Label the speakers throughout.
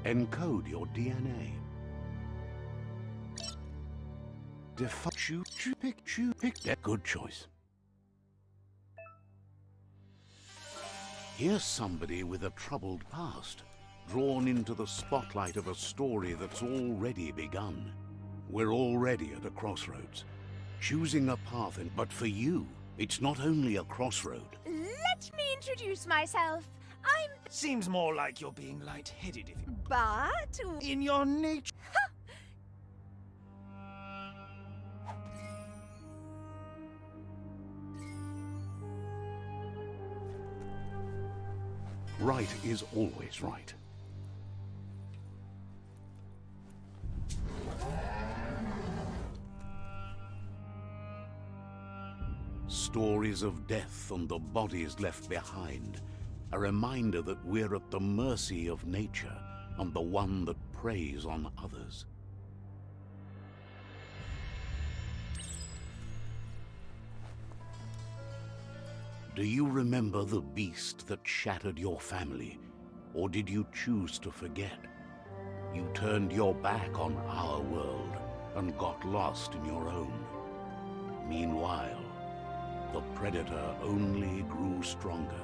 Speaker 1: Encode your DNA. Pick that. Good choice. Here's somebody with a troubled past, drawn into the spotlight of a story that's already begun. We're already at a crossroads, choosing a path, but for you, it's not only a crossroad.
Speaker 2: Let me introduce myself. I'm...
Speaker 3: Seems more like you're being lightheaded if you...
Speaker 2: But...
Speaker 3: In your nature...
Speaker 1: Right is always right. Stories of death and the bodies left behind. A reminder that we're at the mercy of nature and the one that preys on others. Do you remember the beast that shattered your family, or did you choose to forget? You turned your back on our world and got lost in your own. Meanwhile, the predator only grew stronger.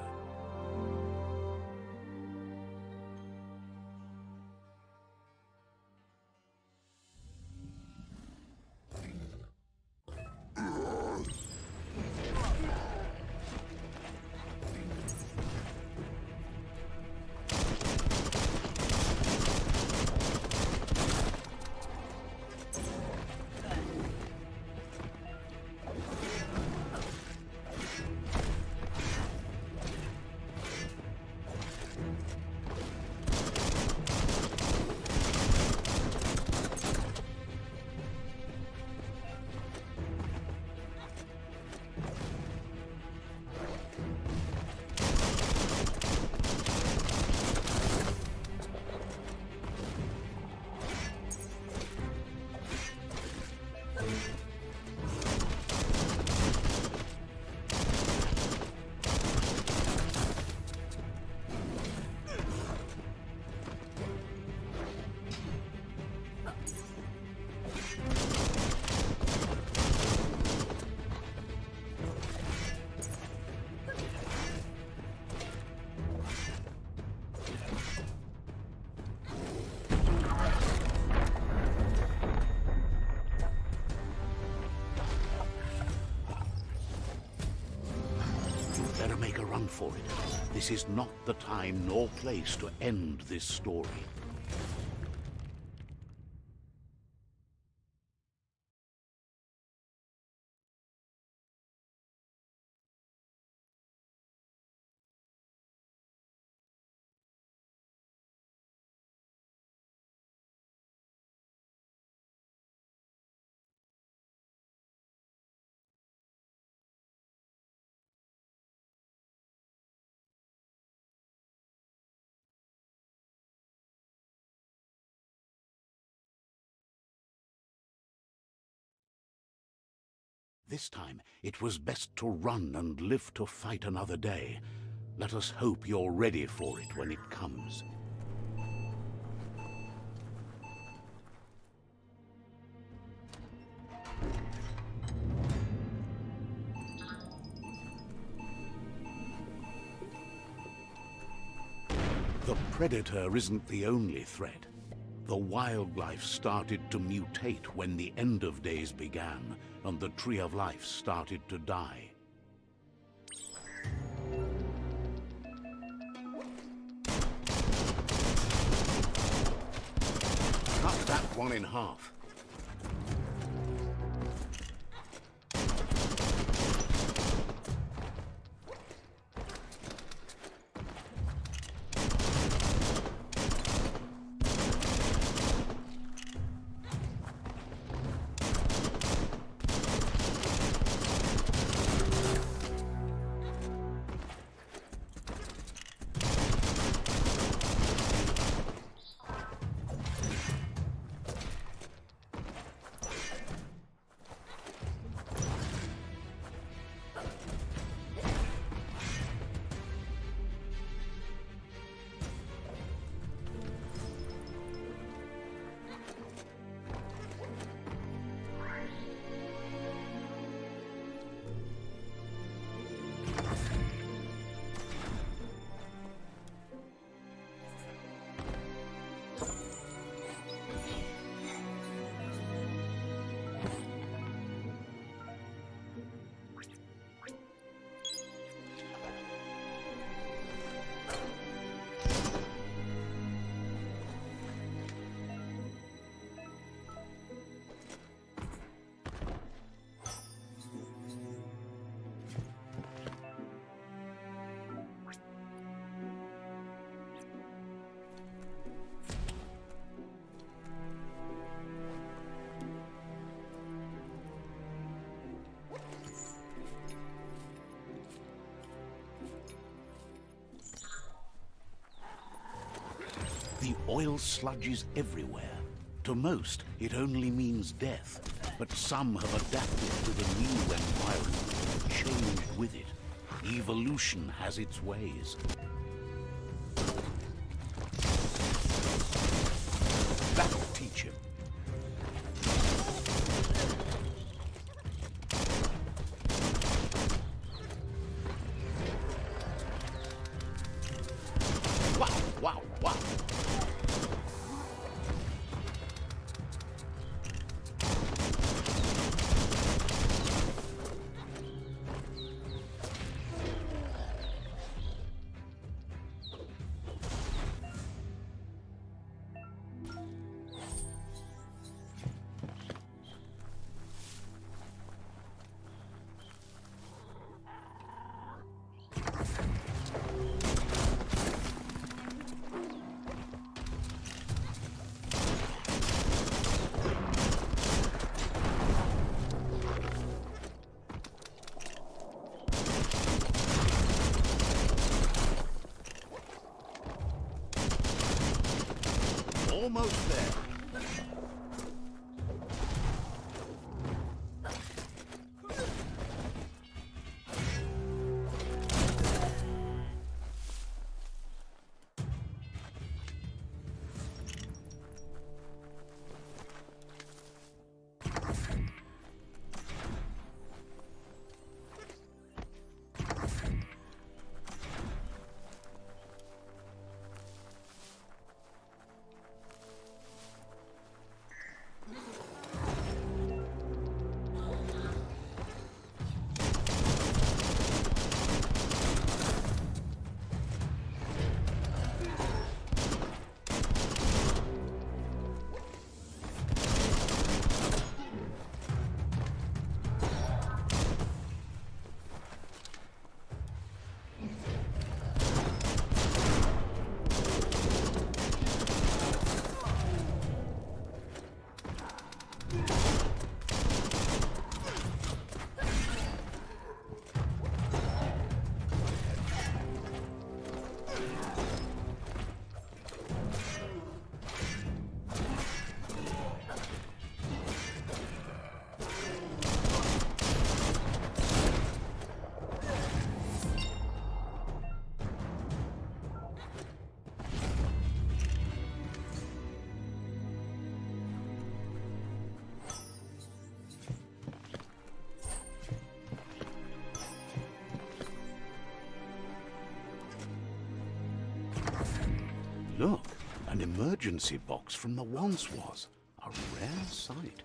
Speaker 1: Make a run for it. This is not the time nor place to end this story. This time, it was best to run and live to fight another day. Let us hope you're ready for it when it comes. The predator isn't the only threat. The wildlife started to mutate when the end of days began, and the tree of life started to die. Cut that one in half. The oil sludges everywhere. To most, it only means death, but some have adapted to the new environment and changed with it. Evolution has its ways. That'll teach him. Wow, wow, wow. Almost there. Look, an emergency box from the once was. A rare sight.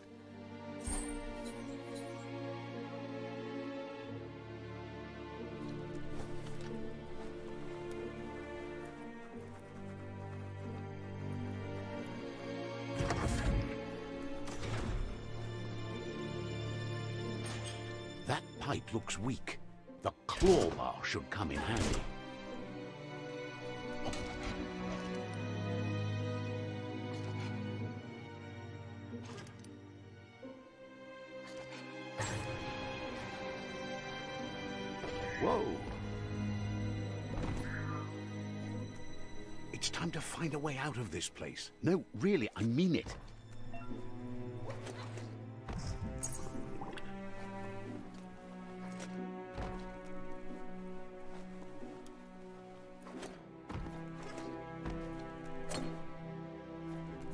Speaker 1: That pipe looks weak. The claw bar should come in handy. Whoa! It's time to find a way out of this place. No, really, I mean it.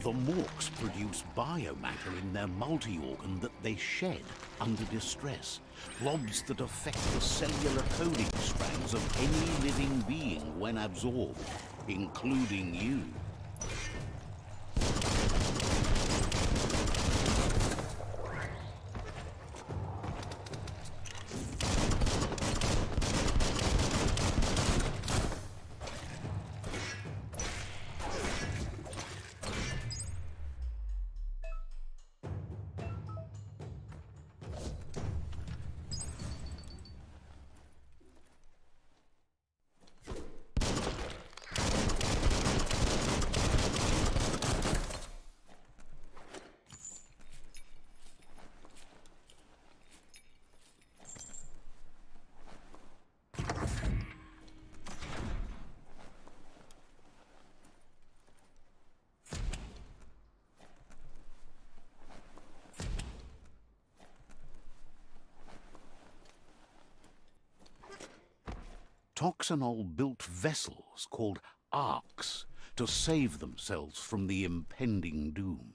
Speaker 1: The Morks produce biomatter in their multi-organ that they shed under distress. Blobs that affect the cellular coding strands of any living being when absorbed, including you. Toxanol built vessels called arks to save themselves from the impending doom.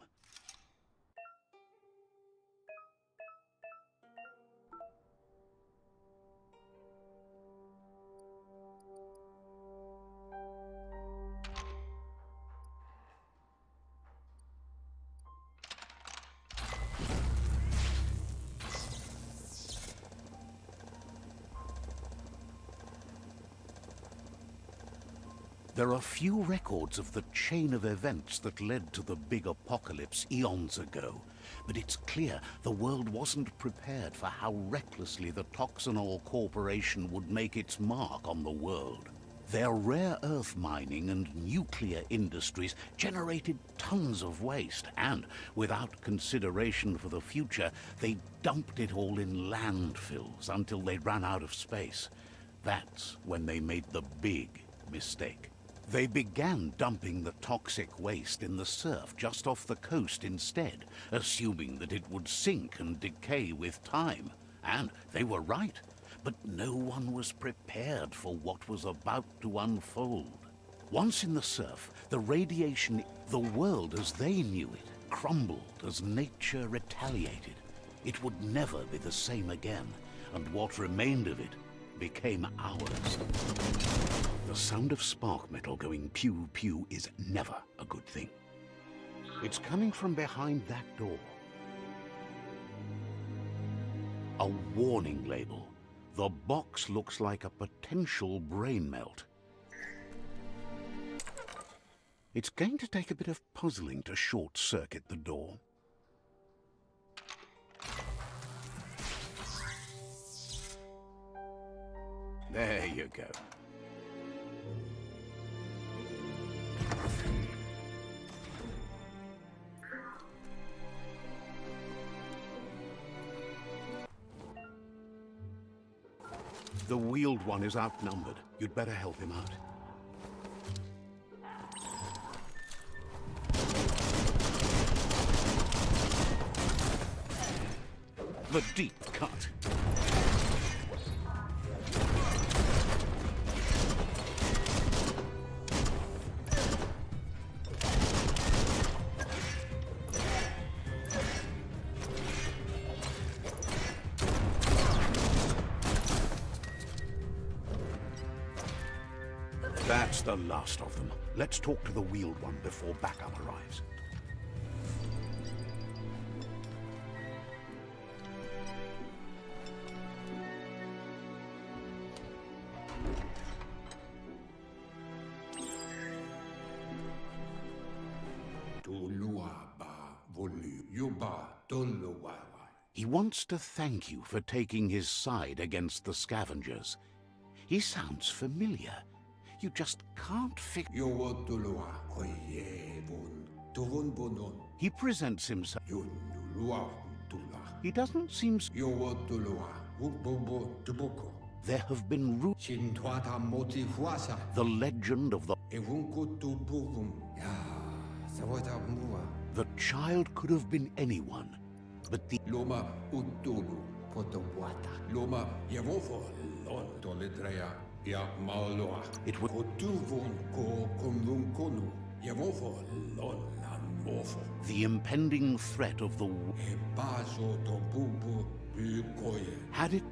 Speaker 1: There are few records of the chain of events that led to the big apocalypse eons ago, but it's clear the world wasn't prepared for how recklessly the Toxanol Corporation would make its mark on the world. Their rare earth mining and nuclear industries generated tons of waste, and without consideration for the future, they dumped it all in landfills until they ran out of space. That's when they made the big mistake. They began dumping the toxic waste in the surf just off the coast instead, assuming that it would sink and decay with time. And they were right, but no one was prepared for what was about to unfold. Once in the surf, the radiation, the world as they knew it, crumbled as nature retaliated. It would never be the same again, and what remained of it became ours. The sound of spark metal going pew-pew is never a good thing. It's coming from behind that door. A warning label. The box looks like a potential brain melt. It's going to take a bit of puzzling to short-circuit the door. There you go. The wheeled one is outnumbered. You'd better help him out. The deep cut. That's the last of them. Let's talk to the wheeled one before backup arrives. He wants to thank you for taking his side against the scavengers. He sounds familiar. You just can't fix. He presents himself. He doesn't seem. There have been rumors. The legend of the. The child could have been anyone, but the. It would. The impending threat of the. Had it